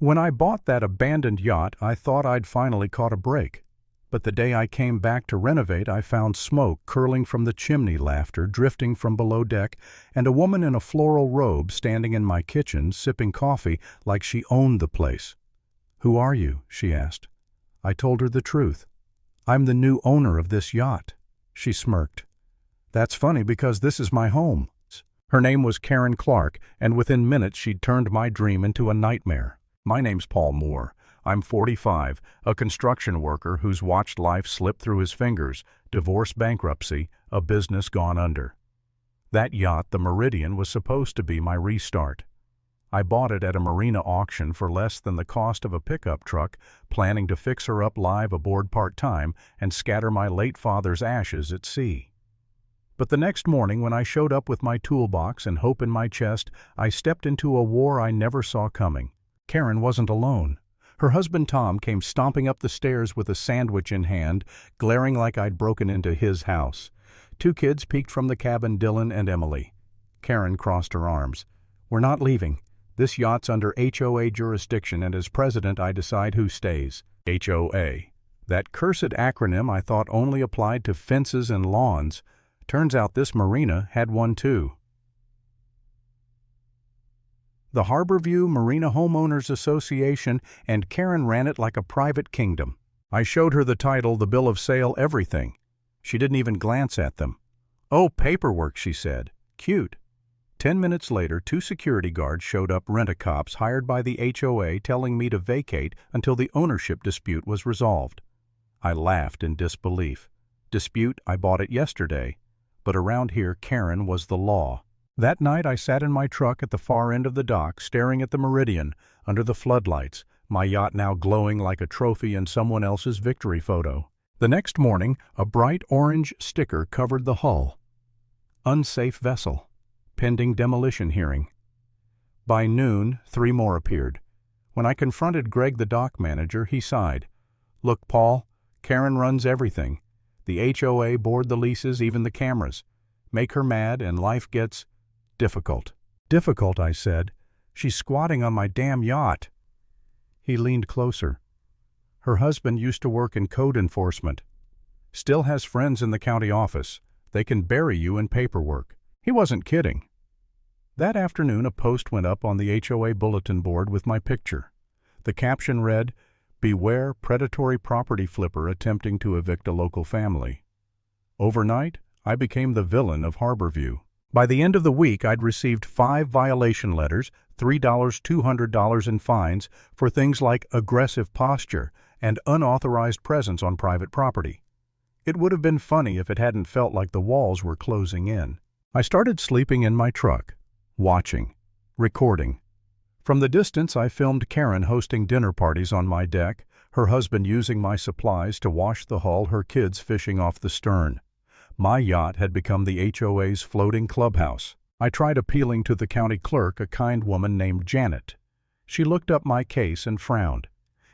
When I bought that abandoned yacht, I thought I'd finally caught a break. But the day I came back to renovate, I found smoke curling from the chimney, laughter drifting from below deck, and a woman in a floral robe standing in my kitchen, sipping coffee like she owned the place. "Who are you?" she asked. I told her the truth. "I'm the new owner of this yacht." She smirked. "That's funny because this is my home." Her name was Karen Clark, and within minutes she'd turned my dream into a nightmare. "My name's Paul Moore. I'm 45, a construction worker who's watched life slip through his fingers, divorce, bankruptcy, a business gone under. That yacht, the Meridian, was supposed to be my restart. I bought it at a marina auction for less than the cost of a pickup truck, planning to fix her up live aboard part-time and scatter my late father's ashes at sea. But the next morning, when I showed up with my toolbox and hope in my chest, I stepped into a war I never saw coming. Karen wasn't alone. Her husband Tom came stomping up the stairs with a sandwich in hand, glaring like I'd broken into his house. 2 kids peeked from the cabin, Dylan and Emily. Karen crossed her arms. "We're not leaving. This yacht's under HOA jurisdiction, and as president I decide who stays." HOA. That cursed acronym I thought only applied to fences and lawns. Turns out this marina had one too. The Harborview Marina Homeowners Association, and Karen ran it like a private kingdom. I showed her the title, the bill of sale, everything. She didn't even glance at them. "Oh, paperwork," she said. "Cute." 10 minutes later, 2 security guards showed up, rent-a-cops hired by the HOA, telling me to vacate until the ownership dispute was resolved. I laughed in disbelief. Dispute? I bought it yesterday. But around here, Karen was the law. That night I sat in my truck at the far end of the dock, staring at the Meridian, under the floodlights, my yacht now glowing like a trophy in someone else's victory photo. The next morning, a bright orange sticker covered the hull. Unsafe vessel. Pending demolition hearing. By noon, 3 more appeared. When I confronted Greg, the dock manager, he sighed. "Look, Paul, Karen runs everything. The HOA board the leases, even the cameras. Make her mad and life gets difficult." "Difficult," I said. "She's squatting on my damn yacht." He leaned closer. "Her husband used to work in code enforcement. Still has friends in the county office. They can bury you in paperwork." He wasn't kidding. That afternoon a post went up on the HOA bulletin board with my picture. The caption read, "Beware predatory property flipper attempting to evict a local family." Overnight, I became the villain of Harborview. By the end of the week, I'd received 5 violation letters, $3, $200 in fines for things like aggressive posture and unauthorized presence on private property. It would have been funny if it hadn't felt like the walls were closing in. I started sleeping in my truck, watching, recording. From the distance, I filmed Karen hosting dinner parties on my deck, her husband using my supplies to wash the hull, her kids fishing off the stern. My yacht had become the HOA's floating clubhouse. I tried appealing to the county clerk, a kind woman named Janet. She looked up my case and frowned.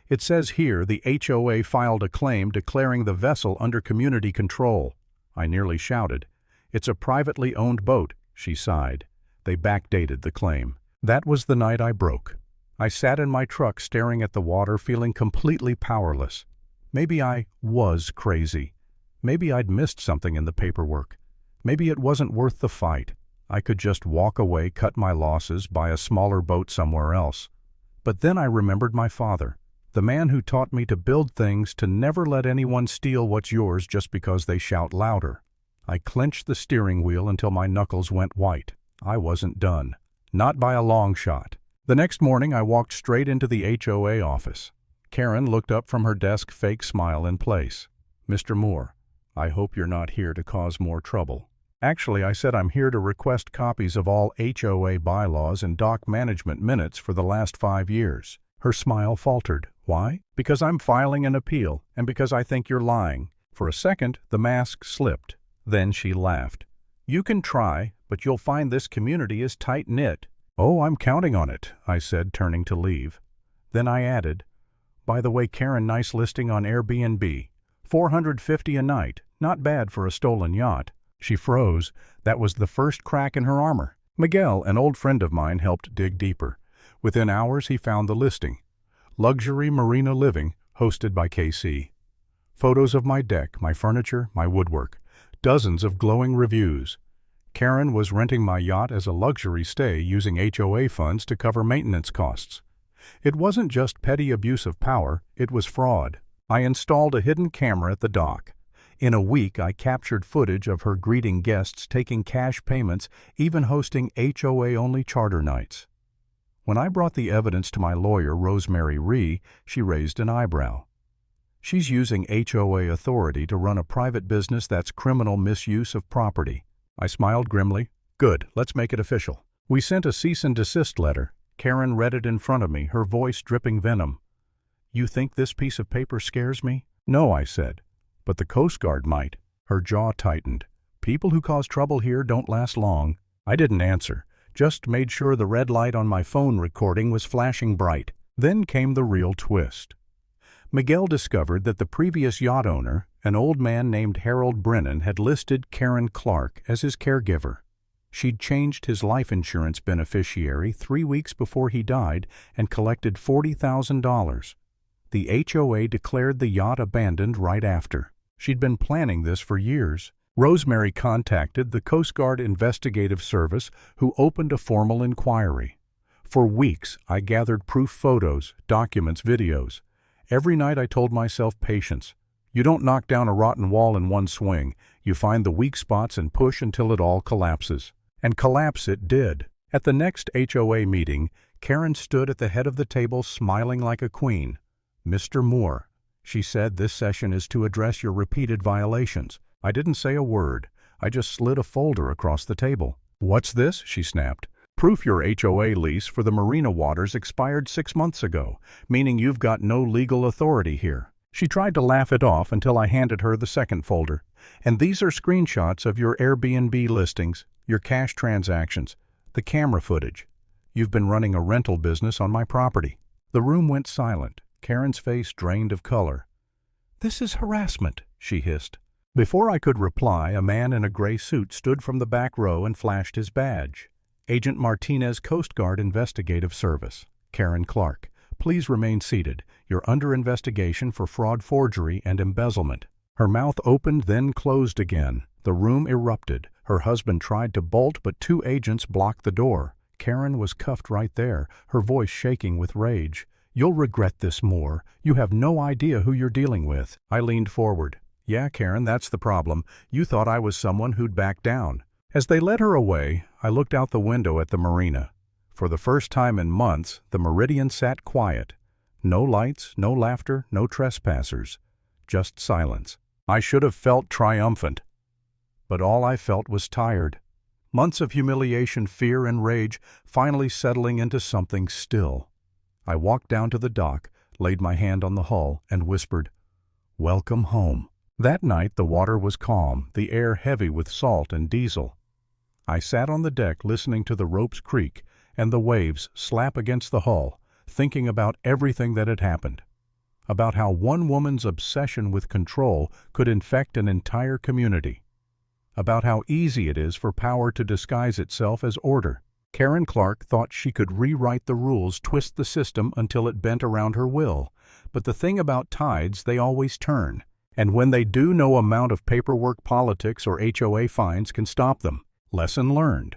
"It says here the HOA filed a claim declaring the vessel under community control." I nearly shouted. "It's a privately owned boat," she sighed. They backdated the claim. That was the night I broke. I sat in my truck staring at the water, feeling completely powerless. Maybe I was crazy. Maybe I'd missed something in the paperwork. Maybe it wasn't worth the fight. I could just walk away, cut my losses, buy a smaller boat somewhere else. But then I remembered my father, the man who taught me to build things, to never let anyone steal what's yours just because they shout louder. I clenched the steering wheel until my knuckles went white. I wasn't done. Not by a long shot. The next morning I walked straight into the HOA office. Karen looked up from her desk, fake smile in place. "Mr. Moore, I hope you're not here to cause more trouble." "Actually," I said, "I'm here to request copies of all HOA bylaws and dock management minutes for the last 5 years. Her smile faltered. "Why?" "Because I'm filing an appeal, and because I think you're lying." For a second, the mask slipped. Then she laughed. "You can try, but you'll find this community is tight-knit." "Oh, I'm counting on it," I said, turning to leave. Then I added, "By the way, Karen, nice listing on Airbnb. $450 a night. Not bad for a stolen yacht." She froze. That was the first crack in her armor. Miguel, an old friend of mine, helped dig deeper. Within hours, he found the listing. Luxury Marina Living, hosted by KC. Photos of my deck, my furniture, my woodwork. Dozens of glowing reviews. Karen was renting my yacht as a luxury stay using HOA funds to cover maintenance costs. It wasn't just petty abuse of power, it was fraud. I installed a hidden camera at the dock. In a week, I captured footage of her greeting guests, taking cash payments, even hosting HOA-only charter nights. When I brought the evidence to my lawyer, Rosemary Ree, she raised an eyebrow. She's using HOA authority to run a private business that's criminal misuse of property. I smiled grimly. Good, let's make it official. We sent a cease and desist letter. Karen read it in front of me, her voice dripping venom. You think this piece of paper scares me? No, I said. But the Coast Guard might. Her jaw tightened. People who cause trouble here don't last long. I didn't answer, just made sure the red light on my phone recording was flashing bright. Then came the real twist. Miguel discovered that the previous yacht owner, an old man named Harold Brennan, had listed Karen Clark as his caregiver. She'd changed his life insurance beneficiary 3 weeks before he died and collected $40,000. The HOA declared the yacht abandoned right after. She'd been planning this for years. Rosemary contacted the Coast Guard Investigative Service, who opened a formal inquiry. For weeks, I gathered proof photos, documents, videos. Every night I told myself patience. You don't knock down a rotten wall in one swing. You find the weak spots and push until it all collapses. And collapse it did. At the next HOA meeting, Karen stood at the head of the table smiling like a queen. Mr. Moore, she said, this session is to address your repeated violations. I didn't say a word. I just slid a folder across the table. What's this? She snapped. Proof your HOA lease for the marina waters expired 6 months ago, meaning you've got no legal authority here. She tried to laugh it off until I handed her the second folder. And these are screenshots of your Airbnb listings, your cash transactions, the camera footage. You've been running a rental business on my property. The room went silent. Karen's face drained of color. This is harassment, she hissed. Before I could reply, a man in a gray suit stood from the back row and flashed his badge. Agent Martinez, Coast Guard Investigative Service. Karen Clark. Please remain seated. You're under investigation for fraud, forgery, and embezzlement. Her mouth opened, then closed again. The room erupted. Her husband tried to bolt, but 2 agents blocked the door. Karen was cuffed right there, her voice shaking with rage. You'll regret this, Moore. You have no idea who you're dealing with. I leaned forward. Yeah, Karen, that's the problem. You thought I was someone who'd back down. As they led her away, I looked out the window at the marina. For the first time in months, the Meridian sat quiet. No lights, no laughter, no trespassers. Just silence. I should have felt triumphant. But all I felt was tired. Months of humiliation, fear, and rage finally settling into something still. I walked down to the dock, laid my hand on the hull, and whispered, "Welcome home." That night the water was calm, the air heavy with salt and diesel. I sat on the deck listening to the ropes creak and the waves slap against the hull, thinking about everything that had happened. About how one woman's obsession with control could infect an entire community. About how easy it is for power to disguise itself as order. Karen Clark thought she could rewrite the rules, twist the system until it bent around her will. But the thing about tides, they always turn. And when they do, no amount of paperwork, politics, or HOA fines can stop them. Lesson learned.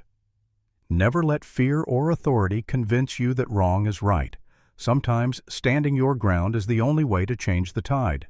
Never let fear or authority convince you that wrong is right. Sometimes standing your ground is the only way to change the tide.